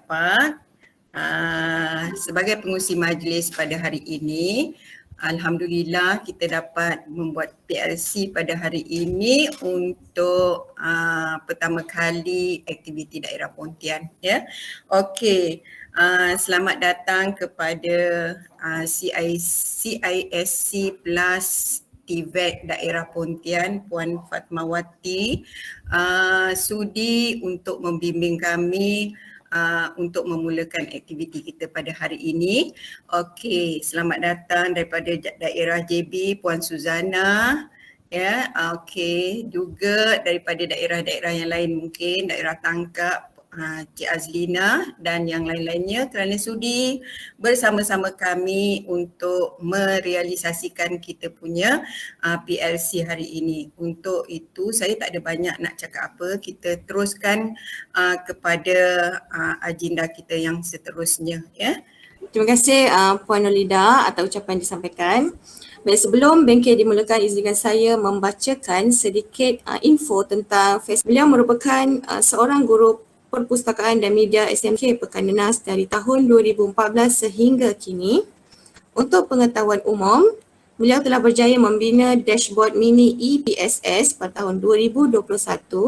dapat sebagai pengurusi majlis pada hari ini, alhamdulillah kita dapat membuat PLC pada hari ini untuk pertama kali aktiviti daerah Pontian, ya. Okey, selamat datang kepada CISC Plus TVET daerah Pontian, Puan Fatmawati sudi untuk membimbing kami untuk memulakan aktiviti kita pada hari ini. Okey, selamat datang daripada daerah JB Puan Suzana. Ya, okey, juga daripada daerah-daerah yang lain mungkin daerah Tangkap Cik Azlina dan yang lain-lainnya kerana sudi bersama-sama kami untuk merealisasikan kita punya PLC hari ini. Untuk itu saya tak ada banyak nak cakap apa, kita teruskan kepada agenda kita yang seterusnya, ya. Terima kasih Puan Nolida atas ucapan yang disampaikan. Baik, sebelum bengkel dimulakan, izinkan saya membacakan sedikit info tentang Facebook. Beliau merupakan seorang guru perpustakaan dan media SMK Pekan Nenas dari tahun 2014 sehingga kini. Untuk pengetahuan umum, beliau telah berjaya membina dashboard mini EPSS pada tahun 2021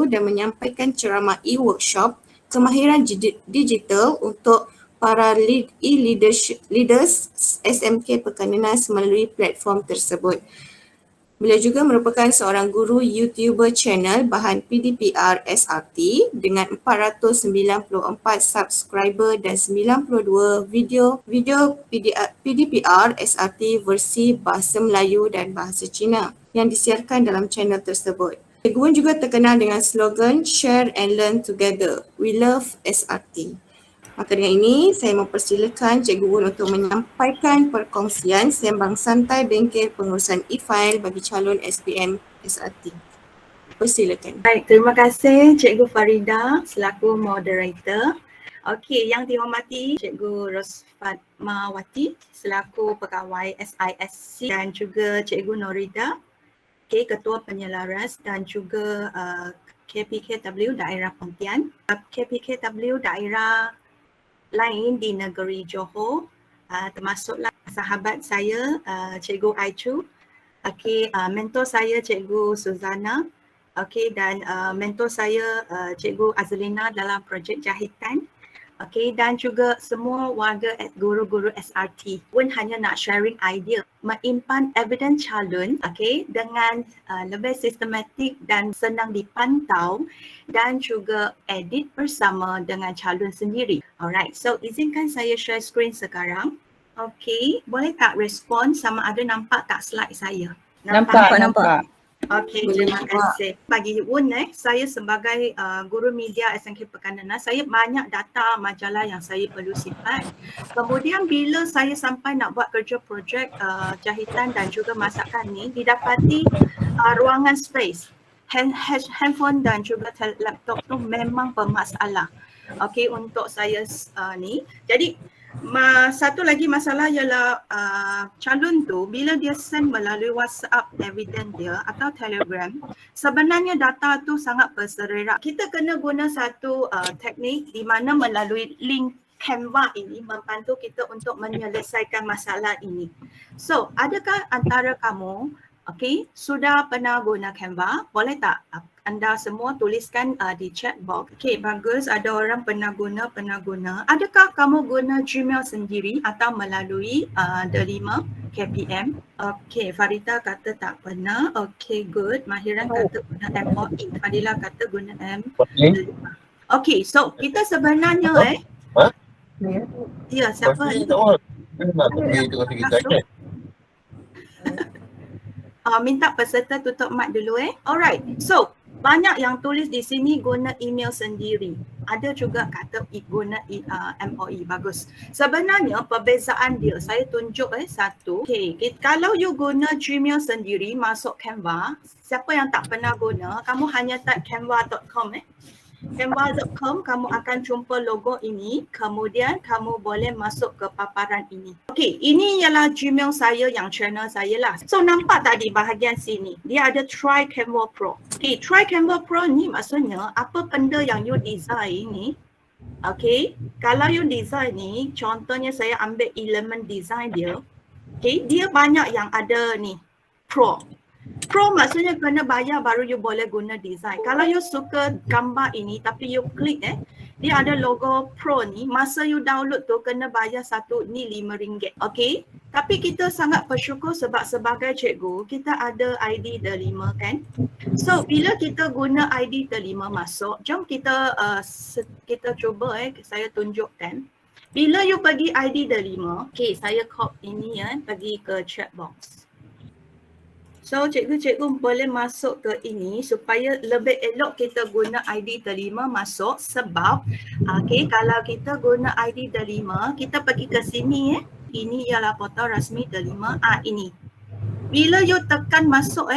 dan menyampaikan ceramah e-workshop kemahiran digital untuk para leaders SMK Pekan Nenas melalui platform tersebut. Beliau juga merupakan seorang guru YouTuber channel bahan PDPR SRT dengan 494 subscriber dan 92 video PDPR SRT versi bahasa Melayu dan bahasa Cina yang disiarkan dalam channel tersebut. Cikgu Wen juga terkenal dengan slogan Share and Learn Together, We Love SRT. Maka dengan ini, saya mempersilakan Cikgu Wen untuk menyampaikan perkongsian sembang santai bengkel pengurusan e-file bagi calon SPM SRT. Persilakan. Baik, terima kasih Cikgu Farida selaku moderator. Okey, yang dihormati Cikgu Rosfatmawati selaku pegawai SISC dan juga Cikgu Norida, Ketua Penyelaras dan juga KPKW Daerah Pontian, KPKW Daerah lain di negeri Johor, termasuklah sahabat saya Cikgu Aichu, mentor saya Cikgu Suzana, dan mentor saya Cikgu Azlina dalam projek jahitan, dan juga semua warga guru-guru SRT pun hanya nak sharing idea menyimpan evidence calon dengan lebih sistematik dan senang dipantau dan juga edit bersama dengan calon sendiri. Alright, so izinkan saya share screen sekarang. Boleh tak respon sama ada nampak tak slide saya? Nampak. Okey, terima kasih. Bagi Wen, saya sebagai guru media SMK Pekan Nenas, saya banyak data majalah yang saya perlu simpan. Kemudian bila saya sampai nak buat kerja projek jahitan dan juga masakan ni, didapati ruangan space, handphone dan juga laptop tu memang bermasalah. Untuk saya ni. Jadi satu lagi masalah ialah calon tu bila dia send melalui WhatsApp evidence dia atau Telegram, sebenarnya data tu sangat bersererak. Kita kena guna satu teknik di mana melalui link Canva ini membantu kita untuk menyelesaikan masalah ini. So, adakah antara kamu sudah pernah guna Canva? Boleh tak anda semua tuliskan di chat box. Bagus. Ada orang pernah guna. Adakah kamu guna Gmail sendiri atau melalui Delima KPM? Farida kata tak pernah. Good. Mahiran kata guna MOE. Fadila kata guna M. So kita sebenarnya ya, siapa? Minta peserta tutup mic dulu Alright. So banyak yang tulis di sini guna email sendiri. Ada juga kata guna MOE. Bagus. Sebenarnya perbezaan dia, saya tunjuk satu. Kalau you guna Gmail sendiri masuk Canva, siapa yang tak pernah guna, kamu hanya type canva.com Canva.com, kamu akan jumpa logo ini, kemudian kamu boleh masuk ke paparan ini. Ini ialah Gmail saya yang channel saya lah. So nampak tak di bahagian sini, dia ada Try Canva Pro. Try Canva Pro ni maksudnya apa benda yang you design ni, kalau you design ni, contohnya saya ambil elemen design dia, okay, dia banyak yang ada ni, pro. Pro maksudnya kena bayar baru you boleh guna design. Kalau you suka gambar ini tapi you klik dia ada logo pro ni, masa you download tu kena bayar satu ni RM5. Okay? Tapi kita sangat bersyukur sebab sebagai cikgu, kita ada ID Delima kan. So bila kita guna ID Delima masuk, jom kita kita cuba saya tunjukkan. Bila you bagi ID Delima, okay, saya copy ini bagi ke chat box. So cikgu-cikgu boleh masuk ke ini supaya lebih elok kita guna ID Delima masuk sebab okay, kalau kita guna ID Delima, kita pergi ke sini ini ialah portal rasmi Delima. Ini. Bila you tekan masuk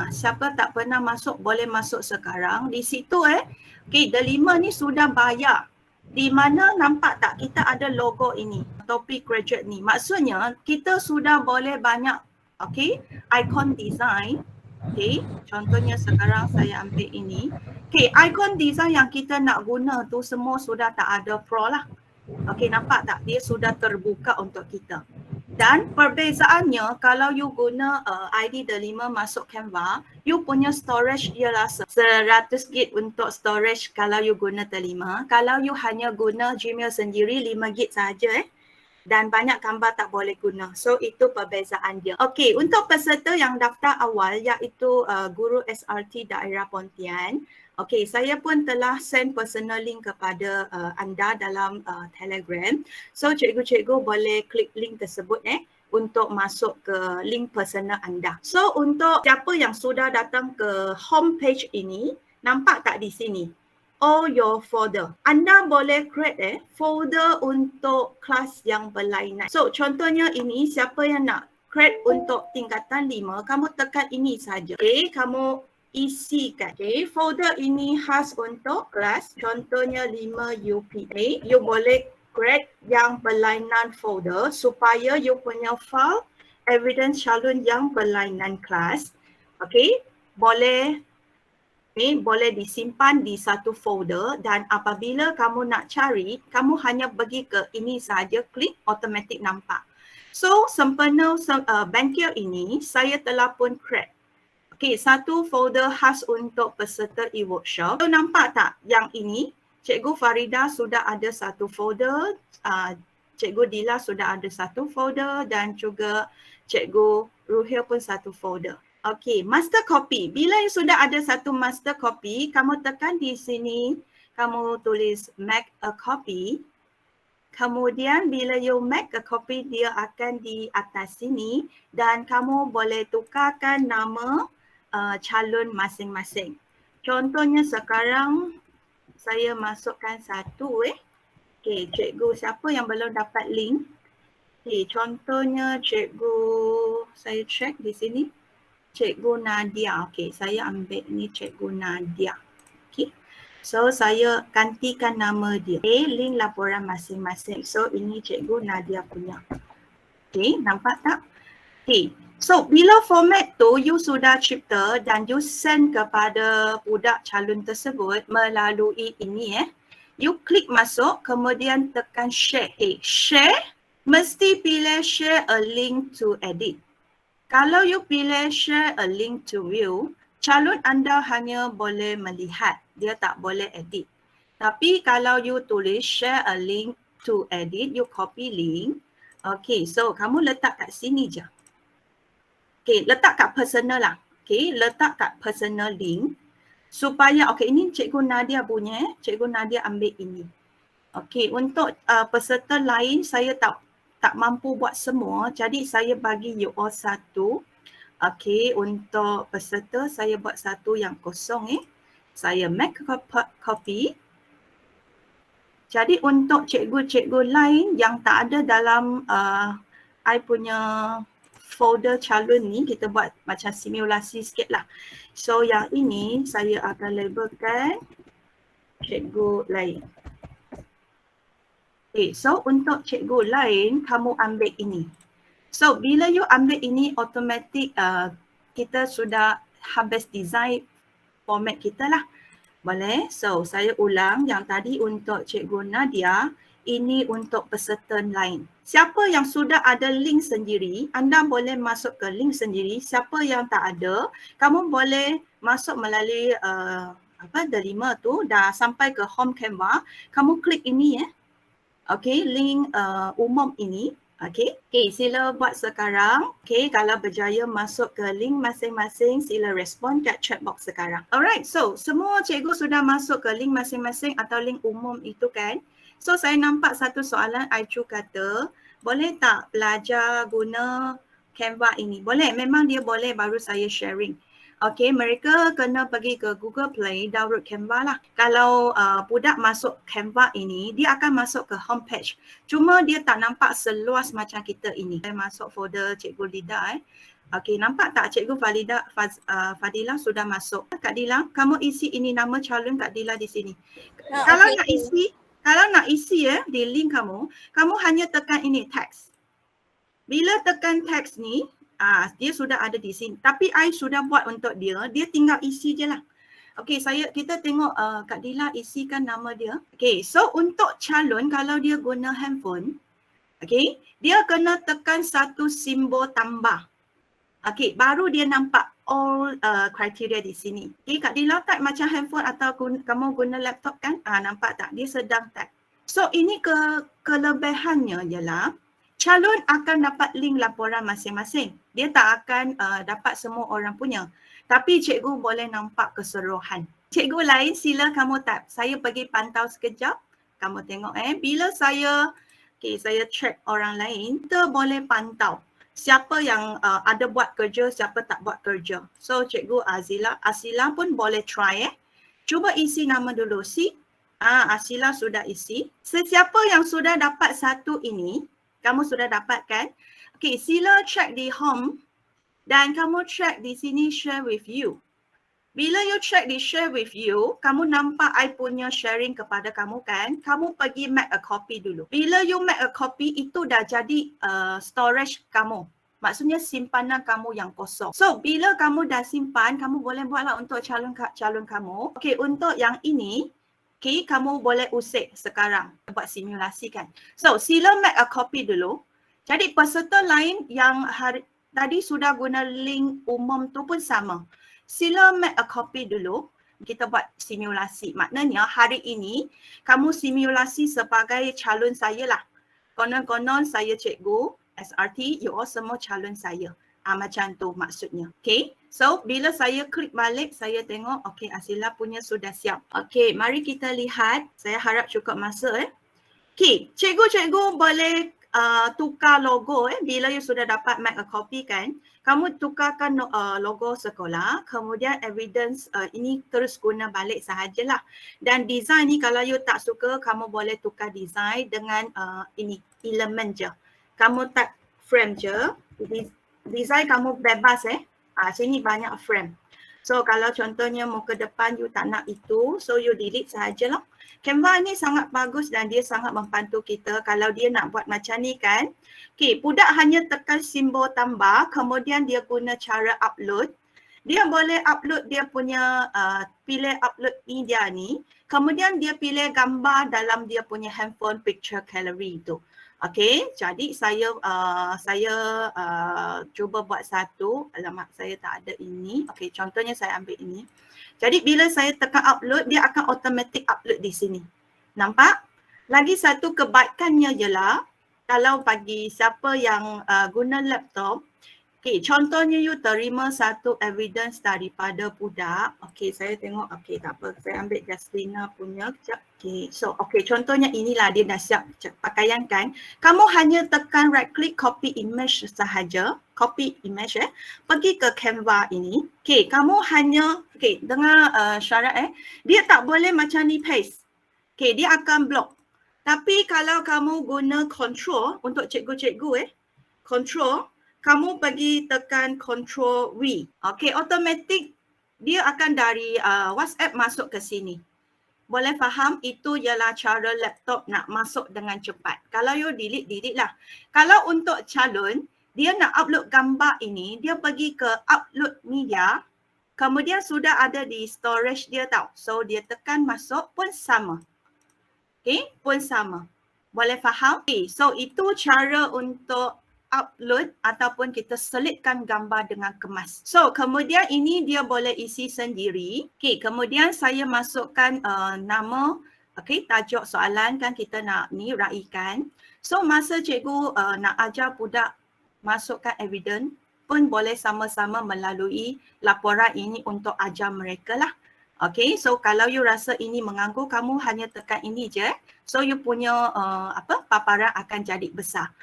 siapa tak pernah masuk boleh masuk sekarang. Di situ okay, Delima ni sudah bayar. Di mana nampak tak kita ada logo ini, topik graduate ni. Maksudnya kita sudah boleh banyak okay, icon design. Okay, contohnya sekarang saya ambil ini. Okay, icon design yang kita nak guna tu semua sudah tak ada pro lah. Okay, nampak tak? Dia sudah terbuka untuk kita. Dan perbezaannya kalau you guna ID Delima masuk Canva, you punya storage ialah 100 GB untuk storage kalau you guna Delima. Kalau you hanya guna Gmail sendiri 5 GB saja dan banyak gambar tak boleh guna. So itu perbezaan dia. Okey, untuk peserta yang daftar awal iaitu guru SRT daerah Pontian. Okey, saya pun telah send personal link kepada anda dalam Telegram. So cikgu-cikgu boleh klik link tersebut untuk masuk ke link personal anda. So untuk siapa yang sudah datang ke homepage ini, nampak tak di sini? All your folder. Anda boleh create folder untuk kelas yang berlainan. So contohnya ini, siapa yang nak create untuk tingkatan 5, kamu tekan ini saja. Okay, kamu isikan. Okay, folder ini khas untuk kelas. Contohnya 5 UPA. You boleh create yang berlainan folder supaya you punya file evidence calon yang berlainan kelas. Okay, boleh disimpan di satu folder dan apabila kamu nak cari, kamu hanya pergi ke ini saja, klik automatic nampak. So sempena bengkel ini saya telah pun create. Okay, satu folder khas untuk peserta e-workshop. So nampak tak yang ini? Cikgu Farida sudah ada satu folder, Cikgu Dila sudah ada satu folder dan juga Cikgu Ruhil pun satu folder. Okey, master copy. Bila you sudah ada satu master copy, kamu tekan di sini, kamu tulis make a copy. Kemudian bila you make a copy, dia akan di atas sini dan kamu boleh tukarkan nama calon masing-masing. Contohnya sekarang saya masukkan satu Okey, cikgu siapa yang belum dapat link? Okey, contohnya cikgu, saya check di sini. Cikgu Nadia. Okey, saya ambil ni Cikgu Nadia. Okey. So saya gantikan nama dia. Link laporan masing-masing. So ini Cikgu Nadia punya. Okey, nampak tak? Okey. So bila format tu you sudah cipta dan you send kepada budak calon tersebut melalui ini you klik masuk kemudian tekan share. Share mesti pilih share a link to edit. Kalau you pilih share a link to view, calon anda hanya boleh melihat, dia tak boleh edit. Tapi kalau you tulis share a link to edit, you copy link. Okay, so kamu letak kat sini je. Okay, letak kat personal lah. Okay, letak kat personal link. Supaya, okay, ini Cikgu Nadia punya, Cikgu Nadia ambil ini. Okay, untuk peserta lain saya tak mampu buat semua, jadi saya bagi you all satu. Okey, untuk peserta saya buat satu yang kosong Saya make copy. Jadi untuk cikgu-cikgu lain yang tak ada dalam I punya folder calon ni, kita buat macam simulasi sikit lah. So yang ini saya akan labelkan cikgu lain. Okay, so untuk cikgu lain, kamu ambil ini. So bila you ambil ini, automatic kita sudah habis design format kita lah. Boleh? So, saya ulang yang tadi untuk Cikgu Nadia, ini untuk peserta lain. Siapa yang sudah ada link sendiri, anda boleh masuk ke link sendiri. Siapa yang tak ada, kamu boleh masuk melalui delima tu, dah sampai ke home Canva, kamu klik ini okey, link umum ini. Okey, sila buat sekarang. Okey, kalau berjaya masuk ke link masing-masing, sila respon kat chat box sekarang. Alright, so semua cikgu sudah masuk ke link masing-masing atau link umum itu kan. So saya nampak satu soalan, Aichu kata, boleh tak belajar guna Canva ini? Boleh, memang dia boleh, baru saya sharing. Okey, mereka kena pergi ke Google Play, download Canva lah. Kalau budak masuk Canva ini, dia akan masuk ke homepage. Cuma dia tak nampak seluas macam kita ini. Saya masuk folder Cikgu Lida. Okey, nampak tak Cikgu Fadila sudah masuk. Kak Dila, kamu isi ini nama calon Kak Dila di sini. Kalau nak isi di link kamu, kamu hanya tekan ini teks. Bila tekan teks ni, dia sudah ada di sini. Tapi I sudah buat untuk dia tinggal isi je lah. Okey, kita tengok Kak Dila isikan nama dia. Okey, so untuk calon kalau dia guna handphone, okey, dia kena tekan satu simbol tambah. Okey, baru dia nampak all kriteria di sini. Okey, Kak Dila type macam handphone atau kamu guna laptop kan? Nampak tak? Dia sedang type. So ini kelebihannya ialah calon akan dapat link laporan masing-masing. Dia tak akan dapat semua orang punya. Tapi cikgu boleh nampak keseluruhan. Cikgu lain sila kamu type. Saya pergi pantau sekejap. Kamu tengok bila saya check orang lain, kita boleh pantau siapa yang ada buat kerja, siapa tak buat kerja. So Cikgu Asila pun boleh try Cuba isi nama dulu. Asila sudah isi. Sesiapa yang sudah dapat satu ini, kamu sudah dapat kan? Okey, sila check di home dan kamu check di sini share with you. Bila you check di share with you, kamu nampak I punya sharing kepada kamu kan? Kamu pergi make a copy dulu. Bila you make a copy, itu dah jadi storage kamu. Maksudnya simpanan kamu yang kosong. So, bila kamu dah simpan, kamu boleh buatlah untuk calon kamu. Okey, untuk yang ini, kamu boleh usik sekarang buat simulasi kan. So, sila make a copy dulu. Jadi peserta lain yang tadi sudah guna link umum tu pun sama. Sila make a copy dulu. Kita buat simulasi. Maknanya hari ini kamu simulasi sebagai calon saya lah. Konon-konon saya cikgu, SRT, you all semua calon saya. Macam tu maksudnya. Okay. So, bila saya klik balik, saya tengok, okay, Asila punya sudah siap. Okay, mari kita lihat. Saya harap cukup masa. Okay, cikgu-cikgu boleh tukar logo. Bila you sudah dapat make a copy kan, kamu tukarkan logo sekolah, kemudian evidence ini terus guna balik sahajalah. Dan design ni kalau you tak suka, kamu boleh tukar design dengan ini, elemen je. Kamu tak frame je. Design kamu bebas sini banyak frame. So kalau contohnya muka depan you tak nak itu, so you delete sahajalah. Canva ni sangat bagus dan dia sangat membantu kita kalau dia nak buat macam ni kan. Okay, budak hanya tekan simbol tambah, kemudian dia guna cara upload. Dia boleh upload dia punya, pilih upload media ni, kemudian dia pilih gambar dalam dia punya handphone picture gallery tu. Okey, jadi saya cuba buat satu. Alamak, saya tak ada ini. Okey, contohnya saya ambil ini. Jadi bila saya tekan upload, dia akan automatic upload di sini. Nampak? Lagi satu kebaikannya ialah kalau bagi siapa yang guna laptop, okey, contohnya you terima satu evidence daripada budak. Okey, saya tengok, okey tak apa. Saya ambil Jaslina punya kejap. Okey, so okey, contohnya inilah dia dah siap pakaian kan. Kamu hanya tekan right click copy image sahaja. Copy image pergi ke Canva ini. Okey, kamu hanya, okey, dengar syarat dia tak boleh macam ni paste. Okey, dia akan block. Tapi kalau kamu guna control untuk cikgu-cikgu control, kamu pergi tekan Ctrl V. Okey, automatic dia akan dari WhatsApp masuk ke sini. Boleh faham? Itu ialah cara laptop nak masuk dengan cepat. Kalau you delete lah. Kalau untuk calon, dia nak upload gambar ini, dia pergi ke upload media. Kemudian sudah ada di storage dia tau. So dia tekan masuk pun sama. Okay, pun sama. Boleh faham? Okay, so itu cara untuk upload ataupun kita selitkan gambar dengan kemas. So kemudian ini dia boleh isi sendiri. Okay, kemudian saya masukkan nama, okay, tajuk soalan kan kita nak ni raikan. So masa cikgu nak ajar budak masukkan evidence pun boleh sama-sama melalui laporan ini untuk ajar mereka lah. Okay, so kalau you rasa ini mengganggu, kamu hanya tekan ini je. So you punya paparan akan jadi besar.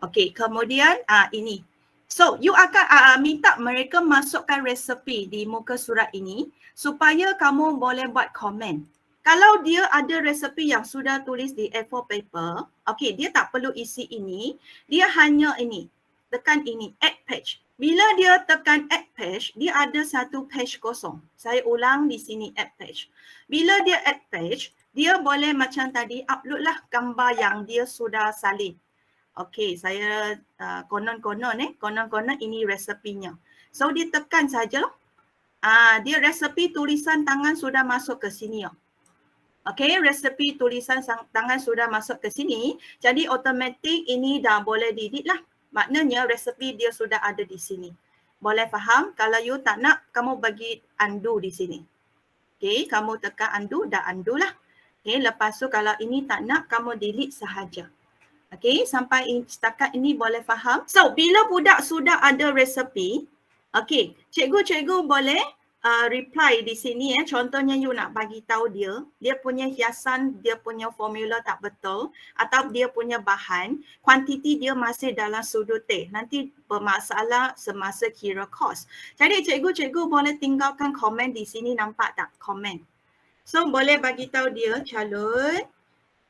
Okay, kemudian ini. So you akan minta mereka masukkan resepi di muka surat ini supaya kamu boleh buat komen. Kalau dia ada resepi yang sudah tulis di A4 paper, okay, dia tak perlu isi ini. Dia hanya ini. Tekan ini, add page. Bila dia tekan add page, dia ada satu page kosong. Saya ulang di sini add page. Bila dia add page, dia boleh macam tadi upload lah gambar yang dia sudah salin. Okey, saya konon-konon ini resepinya. So dia tekan saja. Dia resepi tulisan tangan sudah masuk ke sini. Okey, resepi tulisan tangan sudah masuk ke sini. Jadi automatik ini dah boleh delete lah. Maknanya resepi dia sudah ada di sini. Boleh faham? Kalau you tak nak, kamu bagi undo di sini. Okey, kamu tekan undo, dah undo lah. Okey, lepas tu kalau ini tak nak, kamu delete sahaja. Okey, sampai setakat ini boleh faham? So, bila budak sudah ada resepi, okey, cikgu-cikgu boleh reply di sini contohnya you nak bagi tahu dia punya hiasan, dia punya formula tak betul atau dia punya bahan, kuantiti dia masih dalam sudut T. Nanti bermasalah semasa kira kos. Jadi cikgu-cikgu boleh tinggalkan komen di sini, nampak tak komen? So boleh bagi tahu dia calon,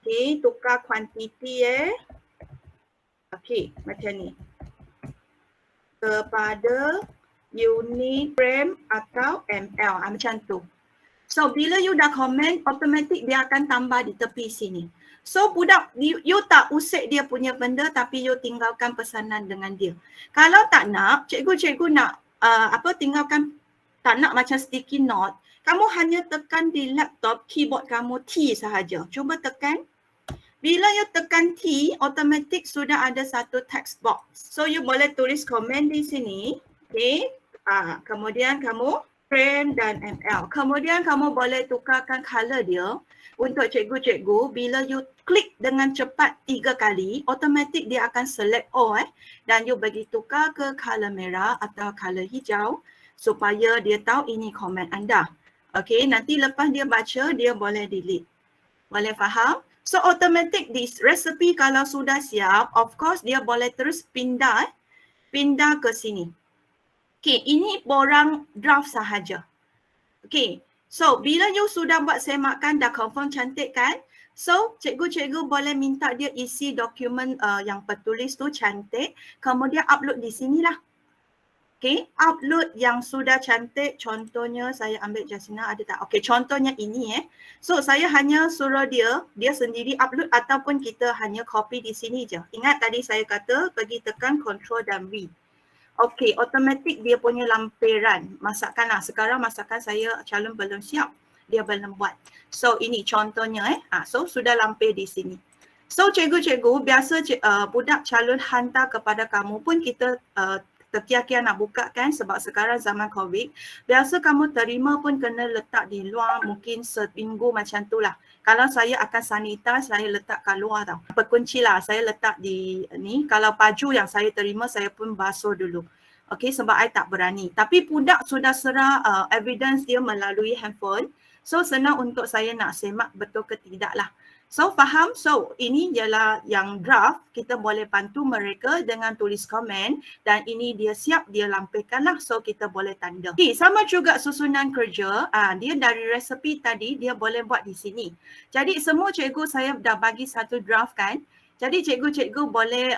okey, tukar kuantiti okey, macam ni. Kepada unit frame atau ml, macam tu. So bila you dah komen, automatik dia akan tambah di tepi sini. So budak, you tak usik dia punya benda tapi you tinggalkan pesanan dengan dia. Kalau tak nak, cikgu-cikgu nak tinggalkan, tak nak macam sticky note, kamu hanya tekan di laptop keyboard kamu T sahaja. Cuba tekan. Bila you tekan T, automatik sudah ada satu text box. So you boleh tulis komen di sini. Okay. Kemudian kamu frame dan ml. Kemudian kamu boleh tukarkan color dia. Untuk cikgu-cikgu, bila you klik dengan cepat 3 kali, automatik dia akan select all dan you bagi tukar ke color merah atau color hijau supaya dia tahu ini komen anda. Okay, nanti lepas dia baca, dia boleh delete. Boleh faham? So automatik di resipi kalau sudah siap, of course dia boleh terus pindah ke sini. Okay, ini borang draft sahaja. Okay, so bila you sudah buat semakan, dah confirm cantik kan? So cikgu-cikgu boleh minta dia isi dokumen yang tertulis tu cantik, kemudian upload di sinilah. Okay, upload yang sudah cantik, contohnya saya ambil Jasina, ada tak? Okay, contohnya ini So saya hanya suruh dia sendiri upload ataupun kita hanya copy di sini je. Ingat tadi saya kata pergi tekan Ctrl dan V. Okey, automatik dia punya lampiran. Masakan lah. Sekarang masakan saya calon belum siap. Dia belum buat. So ini contohnya So sudah lampir di sini. So cikgu-cikgu biasa budak calon hantar kepada kamu pun kita terkiar-kiar nak buka kan sebab sekarang zaman COVID. Biasa kamu terima pun kena letak di luar mungkin seminggu macam tu lah. Kalau saya akan sanitize, saya letak kat luar tau. Berkunci lah, saya letak di ni. Kalau baju yang saya terima, saya pun basuh dulu. Okey, sebab I tak berani. Tapi budak sudah serah evidence dia melalui handphone. So senang untuk saya nak semak betul ke tidak lah. So faham? So ini ialah yang draft, kita boleh bantu mereka dengan tulis komen dan ini dia siap, dia lampirkan lah. So kita boleh tanda. Okay, sama juga susunan kerja, dia dari resepi tadi dia boleh buat di sini. Jadi semua cikgu saya dah bagi satu draft kan. Jadi cikgu-cikgu boleh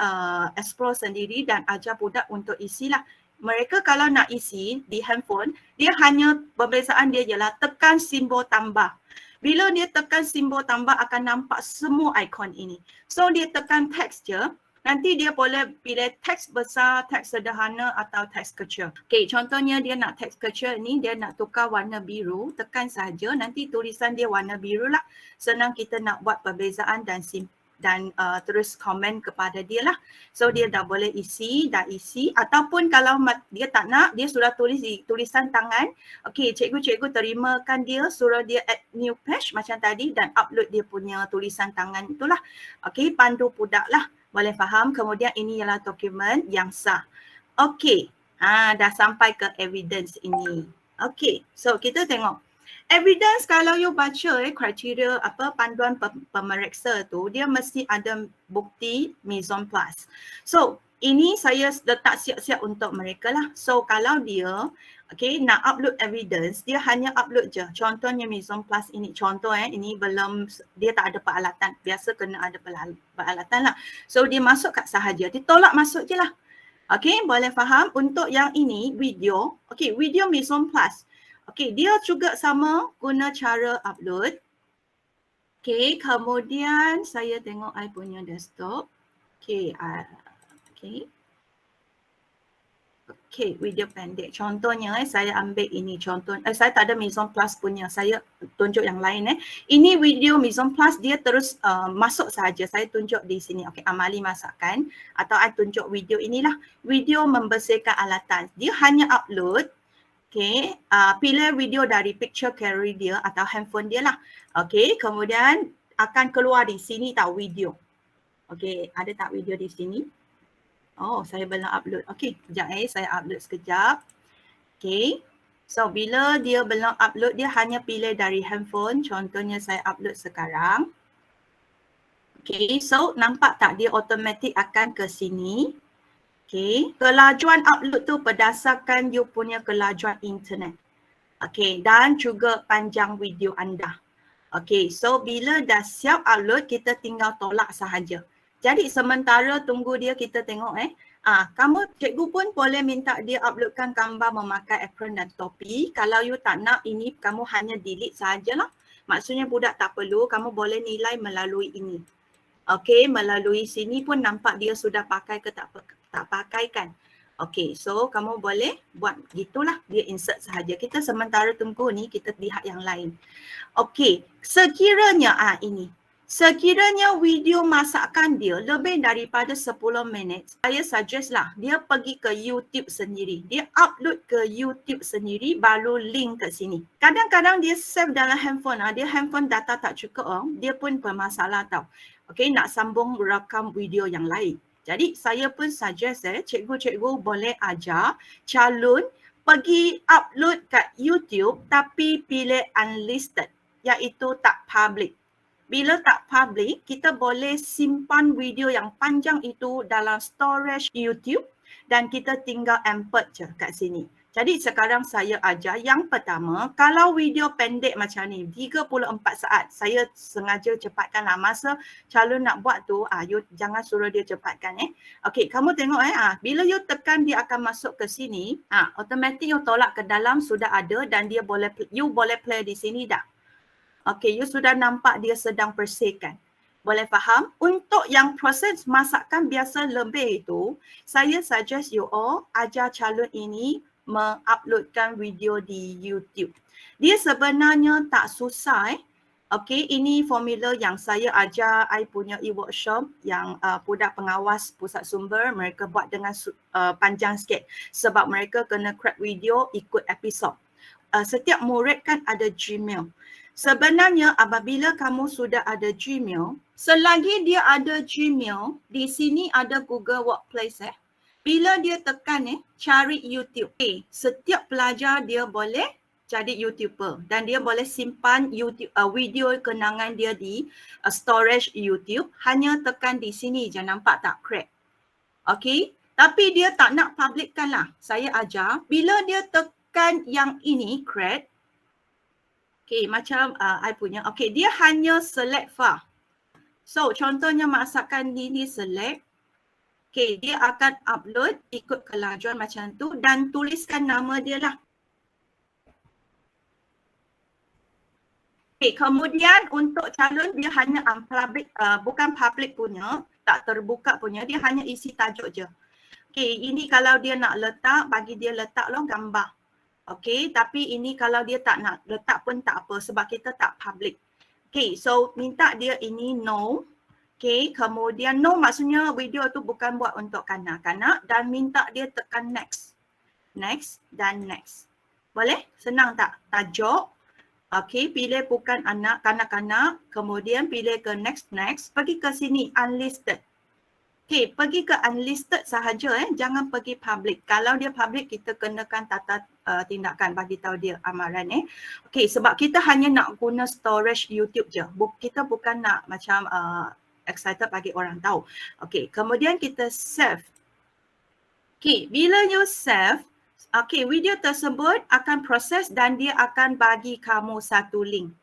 explore sendiri dan ajar budak untuk isilah. Mereka kalau nak isi di handphone, dia hanya perbezaan dia ialah tekan simbol tambah. Bila dia tekan simbol tambah akan nampak semua ikon ini. So dia tekan teks je. Nanti dia boleh pilih teks besar, teks sederhana atau teks kecil. Okey, contohnya dia nak teks kecil ni, dia nak tukar warna biru, tekan saja, nanti tulisan dia warna biru lah. Senang kita nak buat perbezaan dan terus komen kepada dia lah. So dia dah boleh isi, ataupun kalau dia tak nak, dia sudah tulis di tulisan tangan. Okey, cikgu terimakan dia, suruh dia add new page macam tadi dan upload dia punya tulisan tangan itulah. Okey, pandu budak lah. Boleh faham? Kemudian ini ialah dokumen yang sah. Okey, dah sampai ke evidence ini. Okey, so kita tengok. Evidence kalau you baca kriteria panduan pemeriksa tu, dia mesti ada bukti mise en place. So ini saya letak siap-siap untuk mereka lah. So kalau dia nak upload evidence, dia hanya upload je. Contohnya mise en place ini, contoh ini belum, dia tak ada peralatan. Biasa kena ada peralatan lah. So dia masuk kat sahaja, dia tolak masuk je lah. Okey, boleh faham? Untuk yang ini video, video mise en place. Okey, dia juga sama guna cara upload. Okey, kemudian saya tengok I punya desktop. Okey, video pendek. Contohnya saya ambil ini contoh. Saya tak ada mise en place punya. Saya tunjuk yang lain Ini video mise en place, dia terus masuk saja. Saya tunjuk di sini. Okey, amali masakan atau I tunjuk video inilah. Video membersihkan alatan. Dia hanya upload. Okey, pilih video dari picture gallery dia atau handphone dia lah. Okey, kemudian akan keluar di sini tahu video. Okey, ada tak video di sini? Oh, saya belum upload. Okey, sekejap saya upload sekejap. Okey, so bila dia belum upload, dia hanya pilih dari handphone. Contohnya saya upload sekarang. Okey, so nampak tak dia automatik akan ke sini. Okey, kelajuan upload tu berdasarkan you punya kelajuan internet. Okey, dan juga panjang video anda. Okey, so bila dah siap upload, kita tinggal tolak sahaja. Jadi sementara tunggu dia, kita tengok cikgu pun boleh minta dia uploadkan gambar memakai apron dan topi. Kalau you tak nak ini, kamu hanya delete sahajalah. Maksudnya budak tak perlu, kamu boleh nilai melalui ini. Okey, melalui sini pun nampak dia sudah pakai ke tak pakai kan. Okey, so kamu boleh buat gitulah, dia insert sahaja. Kita sementara tunggu ni, kita lihat yang lain. Okey, sekiranya sekiranya video masakan dia lebih daripada 10 minit, saya suggest lah dia pergi ke YouTube sendiri. Dia upload ke YouTube sendiri, baru link ke sini. Kadang-kadang dia save dalam handphone, dia handphone data tak cukup, dia pun bermasalah tau. Okey, nak sambung rakam video yang lain. Jadi saya pun suggest cikgu-cikgu boleh ajar calon pergi upload kat YouTube tapi pilih unlisted, iaitu tak public. Bila tak public, kita boleh simpan video yang panjang itu dalam storage YouTube dan kita tinggal embed je kat sini. Jadi sekarang saya ajar yang pertama, kalau video pendek macam ni, 34 saat, saya sengaja cepatkanlah. Masa calon nak buat tu, you jangan suruh dia cepatkan Okey, kamu tengok bila you tekan dia akan masuk ke sini, automatik you tolak ke dalam sudah ada dan you boleh play di sini dah. Okey, you sudah nampak dia sedang bersihkan. Boleh faham? Untuk yang proses masakan biasa lebih itu, saya suggest you all ajar calon ini menguploadkan video di YouTube. Dia sebenarnya tak susah Okey, ini formula yang saya ajar I punya e-workshop yang budak pengawas pusat sumber, mereka buat dengan panjang sikit sebab mereka kena crack video ikut episod. Setiap murid kan ada Gmail. Sebenarnya apabila kamu sudah ada Gmail, selagi dia ada Gmail, di sini ada Google Workplace Bila dia tekan cari YouTube. Setiap pelajar dia boleh jadi YouTuber dan dia boleh simpan YouTube video kenangan dia di storage YouTube. Hanya tekan di sini je, nampak tak crack. Okey, tapi dia tak nak publikkan lah. Saya ajar bila dia tekan yang ini crack. Okey, macam I punya. Okey, dia hanya select file. So contohnya masakan ini select. Okey, dia akan upload ikut kelajuan macam tu dan tuliskan nama dia lah. Okey, kemudian untuk calon dia hanya public, bukan public punya. tak terbuka punya, dia hanya isi tajuk je. Okay, ini kalau dia nak letak, bagi dia letak lah gambar. Okay, tapi ini kalau dia tak nak letak pun tak apa sebab kita tak public. Okay, so minta dia ini no. Okay, kemudian no maksudnya video tu bukan buat untuk kanak-kanak dan minta dia tekan next. Next dan next. Boleh? Senang tak? Tajuk. Okay, pilih bukan anak, kanak-kanak. Kemudian pilih ke next. Pergi ke sini, unlisted. Okay, pergi ke unlisted sahaja jangan pergi public. Kalau dia public, kita kenakan tata tindakan, bagi tahu dia amaran Okay, sebab kita hanya nak guna storage YouTube je. Kita bukan nak macam excited bagi orang tahu. Okay, kemudian kita save. Okay, bila you save, okay, video tersebut akan proses dan dia akan bagi kamu satu link.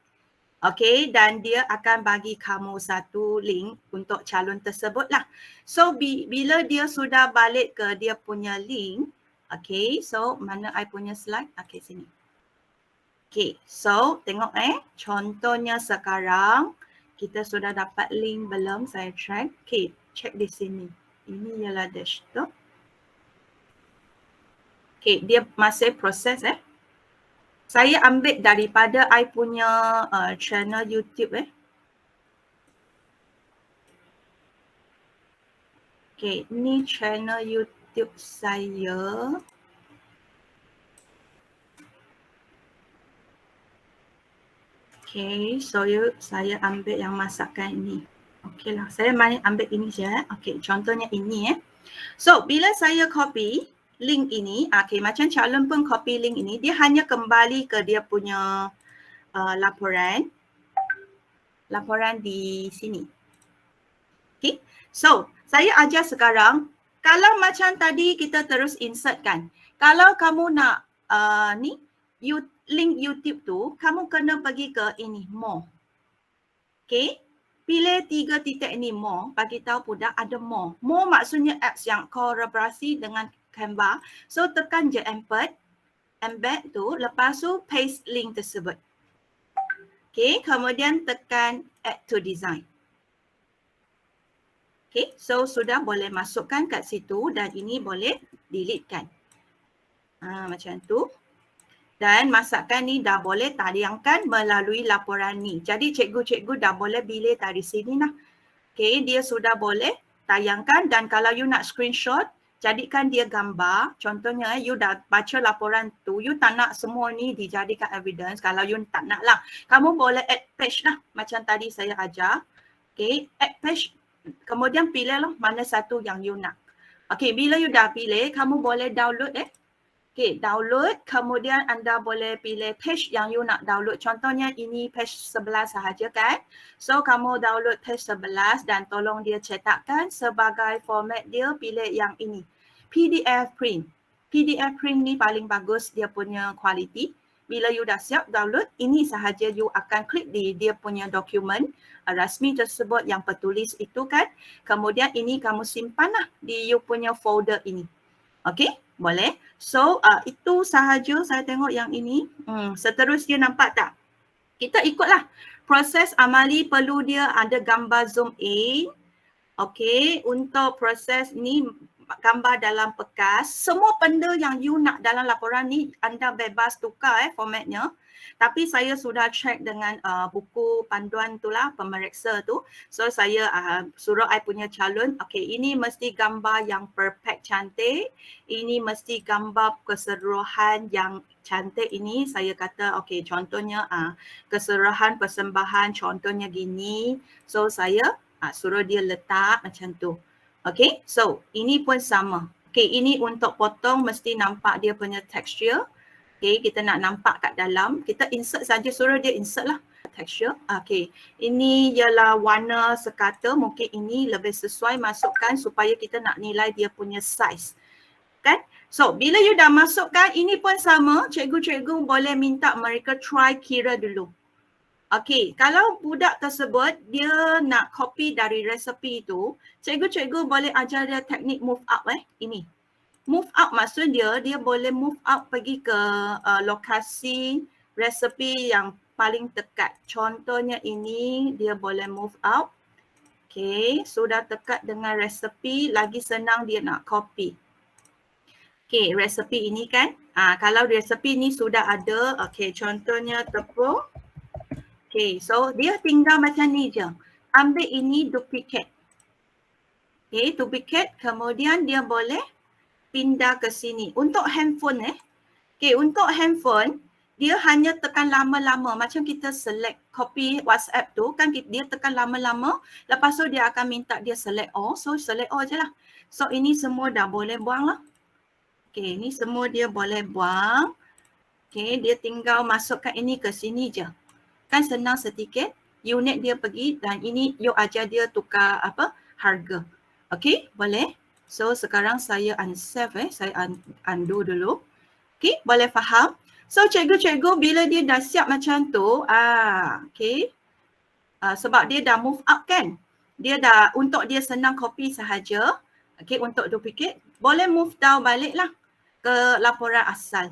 Okay, dan dia akan bagi kamu satu link untuk calon tersebut lah. So, bila dia sudah balik ke dia punya link, okay, so mana I punya slide? Okay, sini. Okay, so tengok contohnya sekarang, kita sudah dapat link belum? Saya check. Okay, check di sini. Ini ialah desktop. Okay, dia masih proses Saya ambil daripada I punya channel YouTube Okay, ni channel YouTube saya. Okay, so saya ambil yang masakan ini. Okay lah, saya ambil ini je. Okay, contohnya ini So, bila saya copy link ini, okay, macam calon pun copy link ini, dia hanya kembali ke dia punya laporan di sini. Okay, so saya ajar sekarang, kalau macam tadi kita terus insert kan, kalau kamu nak link YouTube tu, kamu kena pergi ke ini, more. Okay, pilih 3 titik ini more, bagi tahu budak ada more. More maksudnya apps yang kolaborasi dengan Canva. So tekan je embed tu, lepas tu paste link tersebut. Okay, kemudian tekan add to design. Okay, so sudah boleh masukkan kat situ dan ini boleh delete kan. Macam tu. Dan masakan ni dah boleh tayangkan melalui laporan ni. Jadi cikgu-cikgu dah boleh pilih dari sini lah. Okay, dia sudah boleh tayangkan dan kalau you nak screenshot, jadikan dia gambar. Contohnya, you dah baca laporan tu, you tak nak semua ni dijadikan evidence. Kalau you tak nak lah, kamu boleh add page lah. Macam tadi saya ajar. Okay, add page. Kemudian pilih lah mana satu yang you nak. Okay, bila you dah pilih, kamu boleh download Okay, download. Kemudian anda boleh pilih page yang you nak download. Contohnya ini page 11 sahaja kan. So, kamu download page 11 dan tolong dia cetakkan sebagai format dia, pilih yang ini. PDF print. PDF print ni paling bagus dia punya quality. Bila you dah siap download, ini sahaja you akan klik di dia punya dokumen rasmi tersebut yang petulis itu kan. Kemudian ini kamu simpanlah di you punya folder ini. Okay, boleh. So, itu sahaja saya tengok yang ini. Seterusnya nampak tak? Kita ikutlah. Proses amali perlu dia ada gambar zoom in. Okay, untuk proses ni gambar dalam bekas. Semua benda yang you nak dalam laporan ni anda bebas tukar formatnya. Tapi saya sudah check dengan buku panduan tu lah, pemeriksa tu. So saya suruh I punya calon, okay, ini mesti gambar yang perfect cantik. Ini mesti gambar keseluruhan yang cantik ini. Saya kata, okay, contohnya keseluruhan persembahan contohnya gini. So saya suruh dia letak macam tu. Okay, so ini pun sama. Okay, ini untuk potong mesti nampak dia punya texture. Okay, kita nak nampak kat dalam. Kita insert saja, suruh dia insert lah texture. Okay, ini ialah warna sekata. Mungkin ini lebih sesuai masukkan supaya kita nak nilai dia punya size. Kan? So, bila you dah masukkan, ini pun sama. Cikgu-cikgu boleh minta mereka try kira dulu. Okay, kalau budak tersebut dia nak copy dari resepi tu, cikgu-cikgu boleh ajar dia teknik move up ini. Move out maksud dia boleh move out pergi ke lokasi resepi yang paling dekat. Contohnya ini dia boleh move out. Okay, sudah dekat dengan resepi, lagi senang dia nak copy. Okay, resepi ini kan, kalau resepi ni sudah ada, okay, contohnya tepung. Okay, so dia tinggal macam ni je. Ambil ini duplicate. Okay, duplicate, kemudian dia boleh pindah ke sini. Untuk handphone okay, untuk handphone, dia hanya tekan lama-lama. Macam kita select copy WhatsApp tu, kan dia tekan lama-lama. Lepas tu dia akan minta dia select all. So select all je lah. So ini semua dah boleh buang lah. Okay, ini semua dia boleh buang. Okay, dia tinggal masukkan ini ke sini je. Kan senang sedikit. Unit dia pergi dan ini you ajar dia tukar apa harga. Okay, boleh. So sekarang saya unsave saya undo dulu. Okay, boleh faham? So cikgu-cikgu bila dia dah siap macam tu, okay. Sebab dia dah move up kan. Dia dah, untuk dia senang copy sahaja. Okay, untuk duplicate, boleh move down balik lah ke laporan asal.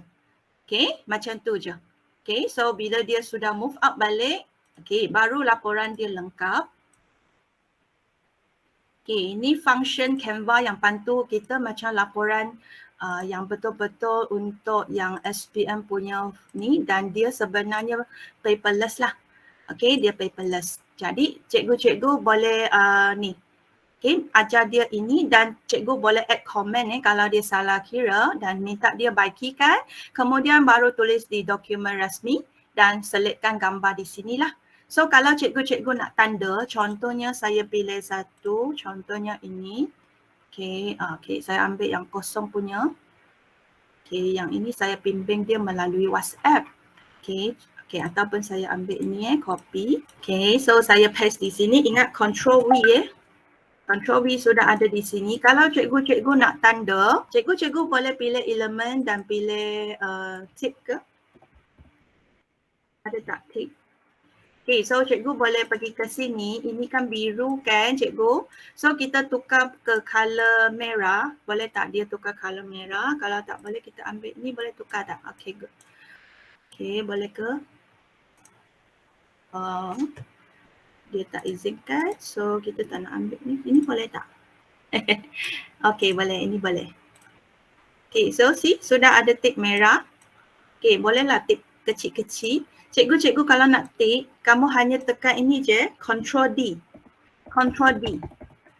Okay, macam tu je. Okay, so bila dia sudah move up balik, okay, baru laporan dia lengkap. Okay, ini function Canva yang bantu kita macam laporan yang betul-betul untuk yang SPM punya ni, dan dia sebenarnya paperless lah. Okay, dia paperless. Jadi cikgu-cikgu boleh ni, okay, ajar dia ini dan cikgu boleh add comment kalau dia salah kira dan minta dia baikikan. Kemudian baru tulis di dokumen rasmi dan selitkan gambar di sinilah. So kalau cikgu-cikgu nak tanda, contohnya saya pilih satu, contohnya ini. Okay, okay, saya ambil yang kosong punya. Okay, yang ini saya bimbing dia melalui WhatsApp. Okay, okay, ataupun saya ambil ini copy. Okay, so saya paste di sini. Ingat Control V Control V sudah ada di sini. Kalau cikgu-cikgu nak tanda, cikgu-cikgu boleh pilih elemen dan pilih tip ke? Ada tak tip? Okay, so cikgu boleh pergi ke sini. Ini kan biru kan cikgu. So kita tukar ke color merah. Boleh tak dia tukar color merah? Kalau tak boleh kita ambil ni, boleh tukar tak? Okay, good. Okay, boleh ke? Dia tak izinkan. So kita tak nak ambil ni. Ini boleh tak? Okay, boleh. Ini boleh. Okay, so see, sudah ada tip merah. Okay, bolehlah tip kecil-kecil. Cikgu-cikgu kalau nak tik, kamu hanya tekan ini je, Control D. Control D.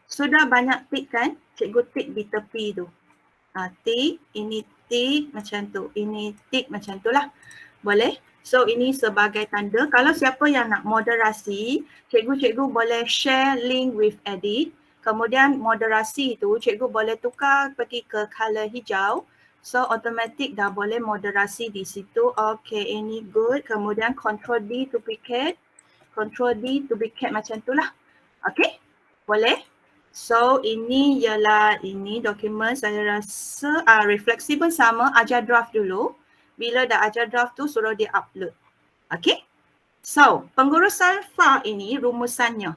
Sudah banyak tik kan? Cikgu tik di tepi tu. Tik, ini tik macam tu. Ini tik macam tu lah. Boleh? So ini sebagai tanda. Kalau siapa yang nak moderasi, cikgu-cikgu boleh share link with edit. Kemudian moderasi tu, cikgu boleh tukar pergi ke color hijau. So automatic dah boleh moderasi di situ. Okay, ini good. Kemudian Control D duplicate. Control D duplicate macam tu lah. Okay, boleh. So ini ialah ini dokumen saya rasa refleksi pun sama. Ajar draft dulu. Bila dah ajar draft tu suruh dia upload. Okay. So pengurusan file ini rumusannya.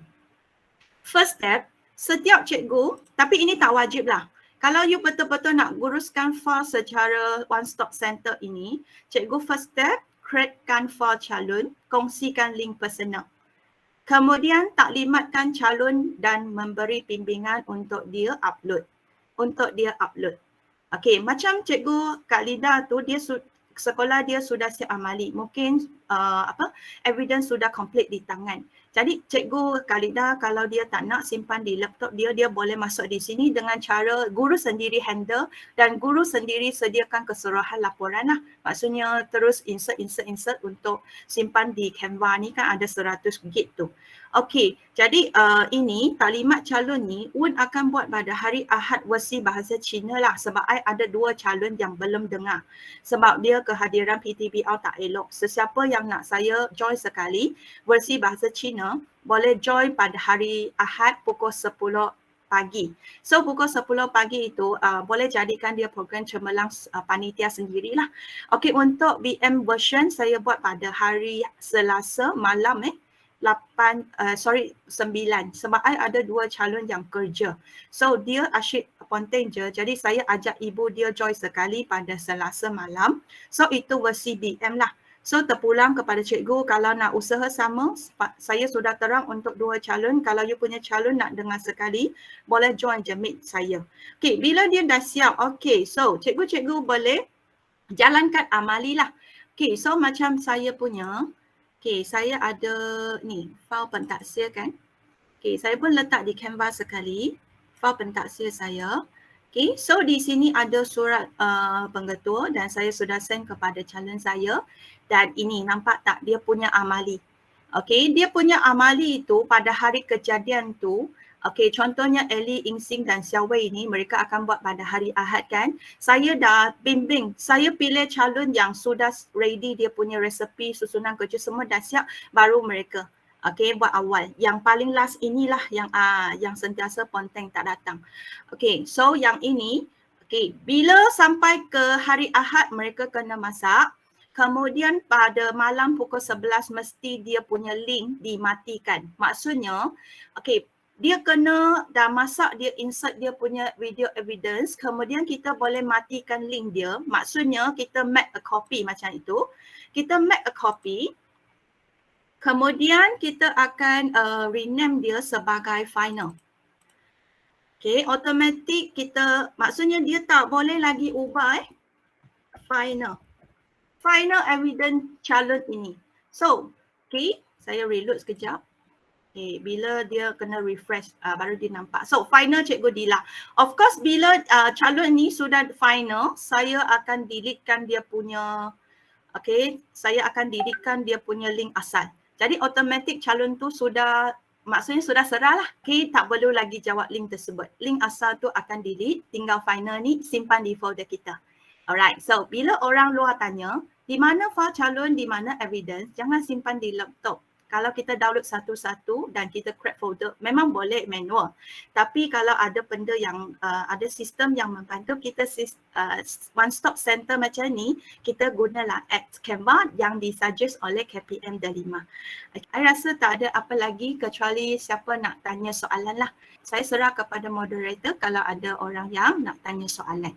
First step, setiap cikgu, tapi ini tak wajib lah. Kalau you betul-betul nak guruskan file secara one stop center ini, cikgu first step, createkan file calon, kongsikan link personal. Kemudian taklimatkan calon dan memberi bimbingan untuk dia upload. Okey, macam cikgu Kak Lida tu, dia sekolah dia sudah siap amali. Mungkin evidence sudah complete di tangan. Jadi cikgu Kak Lida kalau dia tak nak simpan di laptop dia, dia boleh masuk di sini dengan cara guru sendiri handle dan guru sendiri sediakan keseluruhan laporan lah. Maksudnya terus insert untuk simpan di Canva ni kan ada 100 gig tu. Okey, jadi ini taklimat calon ni UN akan buat pada hari Ahad versi bahasa Cina lah sebab I ada 2 calon yang belum dengar. Sebab dia kehadiran PTBR tak elok. Sesiapa yang nak saya join sekali versi bahasa Cina boleh join pada hari Ahad pukul 10 pagi. So pukul 10 pagi itu boleh jadikan dia program cemerlang panitia sendirilah. Okey, untuk BM version saya buat pada hari Selasa malam 9 sebab I ada 2 calon yang kerja. So dia asyik ponting je. Jadi saya ajak ibu dia join sekali pada Selasa malam. So itu versi BM lah. So terpulang kepada cikgu, kalau nak usaha sama, saya sudah terang untuk 2 calon. Kalau you punya calon nak dengar sekali, boleh join je meet saya. Okay, bila dia dah siap, okay, so cikgu-cikgu boleh jalankan amali lah. Okay, so macam saya punya, okay, saya ada ni, file pentaksir kan. Okay, saya pun letak di Canva sekali, file pentaksir saya. Okay, so di sini ada surat penggetur dan saya sudah send kepada calon saya. Dan ini nampak tak dia punya amali. Okay, dia punya amali itu pada hari kejadian tu, okay, contohnya Ellie, Insing dan Xiao Wei ni mereka akan buat pada hari Ahad kan. Saya dah bimbing, saya pilih calon yang sudah ready dia punya resepi, susunan kerja semua dah siap, baru mereka okay, buat awal. Yang paling last inilah yang sentiasa ponteng tak datang. Okay, so yang ini, okay, bila sampai ke hari Ahad mereka kena masak. Kemudian pada malam pukul 11 mesti dia punya link dimatikan. Maksudnya, okay, dia kena dah masak, dia insert dia punya video evidence, kemudian kita boleh matikan link dia. Maksudnya kita make a copy macam itu. Kita make a copy, kemudian kita akan rename dia sebagai final. Okay, automatic kita, maksudnya dia tak boleh lagi ubah final evidence calon ini. So, okay, saya reload sekejap. Okay, bila dia kena refresh baru dia nampak. So, final Cikgu Dila. Of course, bila calon ni sudah final, saya akan deletekan dia punya, okay, saya akan deletekan dia punya link asal. Jadi, automatic calon tu sudah, maksudnya sudah serah lah. Okay, tak perlu lagi jawab link tersebut. Link asal tu akan delete, tinggal final ni simpan di folder kita. Alright, so bila orang luar tanya, di mana file calon, di mana evidence, jangan simpan di laptop. Kalau kita download satu-satu dan kita create folder, memang boleh manual. Tapi kalau ada benda yang, ada sistem yang membantu kita one stop center macam ni, kita gunalah apps Canva yang disuggest oleh KPM Delima. Saya rasa tak ada apa lagi kecuali siapa nak tanya soalan lah. Saya serah kepada moderator kalau ada orang yang nak tanya soalan.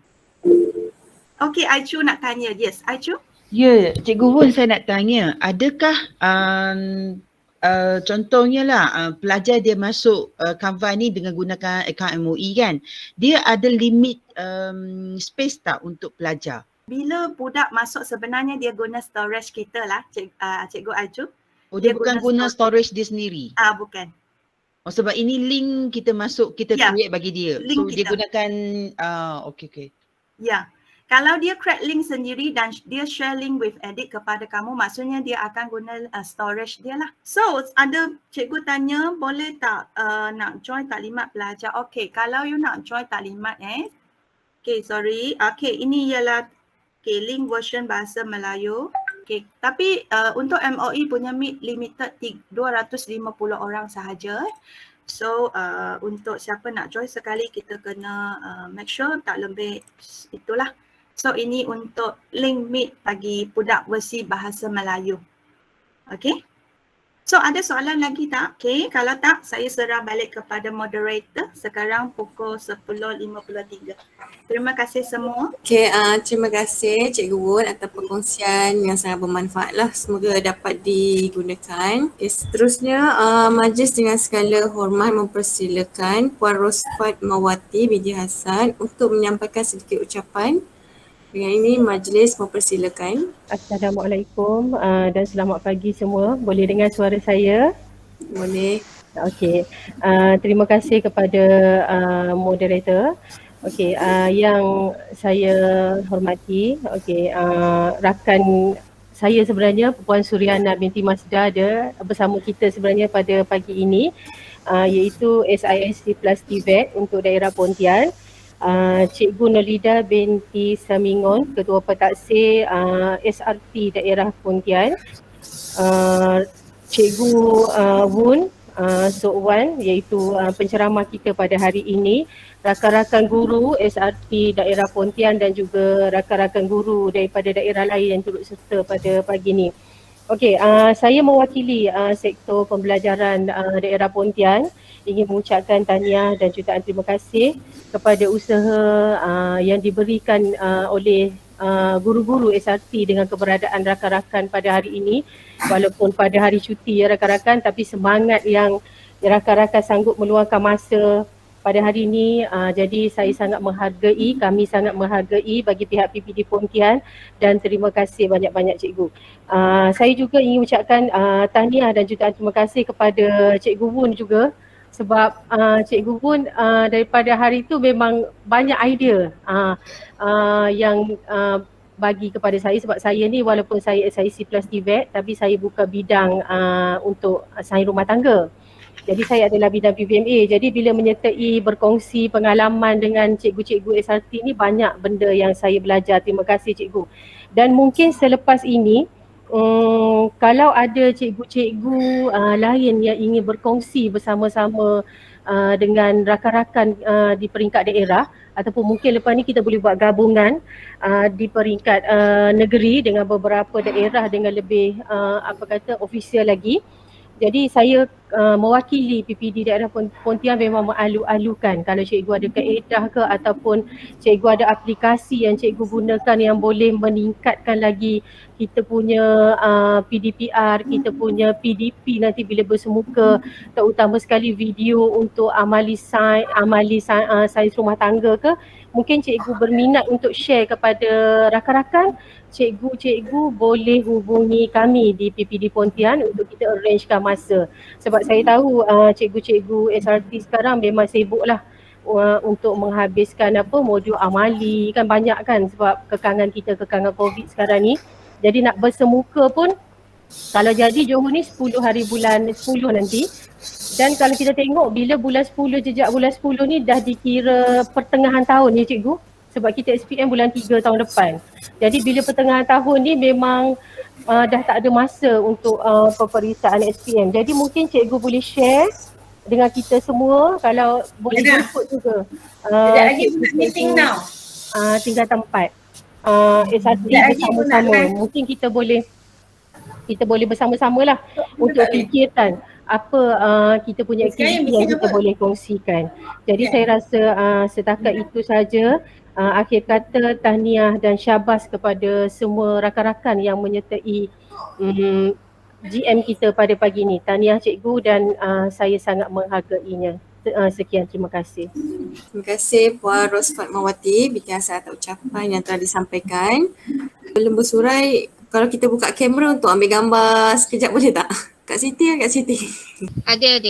Okey, Aichu nak tanya. Yes, Aichu? Ya, Cikgu Wun, saya nak tanya, adakah contohnya lah pelajar dia masuk Canva ni dengan gunakan akaun MOE kan, dia ada limit space tak untuk pelajar? Bila budak masuk sebenarnya dia guna storage kita lah, Cikgu Aichu. Oh, dia bukan guna storage dia sendiri? Bukan. Oh, sebab ini link kita masuk, kita create bagi dia. Link so kita. Dia gunakan, okey. Ya. Kalau dia create link sendiri dan dia share link with edit kepada kamu, maksudnya dia akan guna storage dia lah. So, ada cikgu tanya, boleh tak nak join taklimat pelajar? Okay, kalau you nak join taklimat okay, sorry. Okay, ini ialah link version bahasa Melayu. Okay, tapi untuk MOE punya meet limited 250 orang sahaja. So, untuk siapa nak join sekali, kita kena make sure tak lebih itulah. So, ini untuk link meet bagi budak versi bahasa Melayu. Okay. So, ada soalan lagi tak? Okay, kalau tak, saya serah balik kepada moderator. Sekarang pukul 10.53. Terima kasih semua. Okay, terima kasih Cikgu Wun atas perkongsian yang sangat bermanfaat lah. Semoga dapat digunakan. Okay, seterusnya majlis dengan segala hormat mempersilakan Puan Rosfat Mawati binti Hassan untuk menyampaikan sedikit ucapan. Dengan ini majlis mempersilakan. Assalamualaikum dan selamat pagi semua. Boleh dengar suara saya? Boleh. Okey. Terima kasih kepada moderator. Okey, yang saya hormati, okey, rakan saya sebenarnya Puan Suryana binti Masda ada bersama kita sebenarnya pada pagi ini, iaitu SISC plus TVET untuk daerah Pontian. Cikgu Nolida binti Samingon, Ketua Pentaksir SRT daerah Pontian. Cikgu Wun Sok Wan, iaitu penceramah kita pada hari ini. Rakan-rakan guru SRT daerah Pontian dan juga rakan-rakan guru daripada daerah lain yang turut serta pada pagi ini. Okey, saya mewakili sektor pembelajaran daerah Pontian ingin mengucapkan tahniah dan jutaan terima kasih kepada usaha yang diberikan oleh guru-guru SRT dengan keberadaan rakan-rakan pada hari ini, walaupun pada hari cuti ya rakan-rakan, tapi semangat yang rakan-rakan sanggup meluangkan masa pada hari ini. Jadi saya sangat menghargai, kami sangat menghargai bagi pihak PPD Pontian, dan terima kasih banyak-banyak cikgu. Saya juga ingin ucapkan tahniah dan jutaan terima kasih kepada Cikgu Wun juga, sebab Cikgu Wun daripada hari itu memang banyak idea yang bagi kepada saya, sebab saya ni walaupun saya SIC plus TVET tapi saya buka bidang untuk sains rumah tangga. Jadi saya adalah bidang PBMA. Jadi bila menyertai berkongsi pengalaman dengan cikgu-cikgu SRT ni, banyak benda yang saya belajar. Terima kasih cikgu. Dan mungkin selepas ini kalau ada cikgu-cikgu lain yang ingin berkongsi bersama-sama dengan rakan-rakan di peringkat daerah, ataupun mungkin lepas ni kita boleh buat gabungan di peringkat negeri dengan beberapa daerah dengan lebih ofisial lagi. Jadi saya mewakili PPD daerah Pontian memang mengalu-alukan kalau cikgu ada kaedah ke ataupun cikgu ada aplikasi yang cikgu gunakan yang boleh meningkatkan lagi kita punya PDPR, kita punya PDP nanti bila bersemuka, terutama sekali video untuk amali sains rumah tangga ke, mungkin cikgu berminat untuk share kepada rakan-rakan, cikgu-cikgu boleh hubungi kami di PPD Pontian untuk kita arrangekan masa. Sebab saya tahu cikgu-cikgu SRT sekarang memang sibuklah untuk menghabiskan modul amali, kan banyak kan sebab kekangan COVID sekarang ni. Jadi nak bersemuka pun kalau jadi Johor ni 10 hari bulan 10 nanti. Dan kalau kita tengok bila bulan 10, jejak bulan 10 ni dah dikira pertengahan tahun ya cikgu. Sebab kita SPM bulan 3 tahun depan. Jadi bila pertengahan tahun ni memang dah tak ada masa untuk peperiksaan SPM. Jadi mungkin cikgu boleh share dengan kita semua kalau boleh jemput juga. Sekejap lagi meeting now. Tingkatan 4. SRT bersama-sama. Mungkin kita boleh bersama-sama lah untuk fikirkan apa kita punya aktiviti yang kita boleh kongsikan. Jadi saya rasa setakat itu saja. Akhir kata tahniah dan syabas kepada semua rakan-rakan yang menyertai GM kita pada pagi ini. Tahniah cikgu dan saya sangat menghargainya. Sekian, terima kasih. Terima kasih Puan Ros Fatmawati, bikin asal ucapan yang telah disampaikan. Belum bersurai, kalau kita buka kamera untuk ambil gambar sekejap boleh tak? Kak Siti Kak Siti? Ada.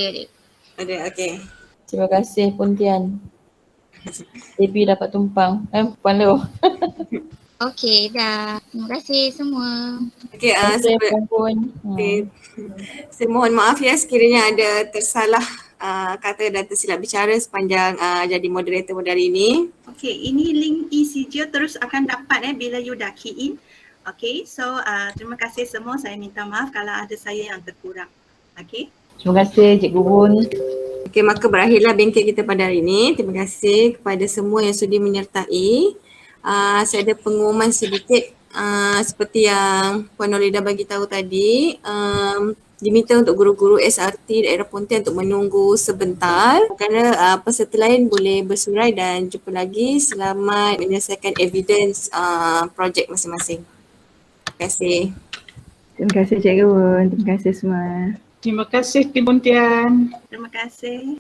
Ada, okey. Terima kasih Pontian. AB dapat tumpang. Puan Lo. Okey, dah. Terima kasih semua. Okey, Okay. saya mohon maaf ya sekiranya ada tersalah kata dan tersilap bicara sepanjang jadi moderator pada hari ini. Okay, ini link e-sijil terus akan dapat bila you dah key in. Okay, so terima kasih semua. Saya minta maaf kalau ada saya yang terkurang. Okay. Terima kasih Cikgu Bun. Okey, maka berakhirlah bengkel kita pada hari ini. Terima kasih kepada semua yang sudi menyertai. Saya ada pengumuman sedikit seperti yang Puan Nolida bagi tahu tadi. Diminta untuk guru-guru SRT daerah Pontian untuk menunggu sebentar kerana peserta lain boleh bersurai dan jumpa lagi. Selamat menyelesaikan evidence projek masing-masing. Terima kasih. Terima kasih Cikgu Bun. Terima kasih semua. Terima kasih Tim Pontian. Terima kasih.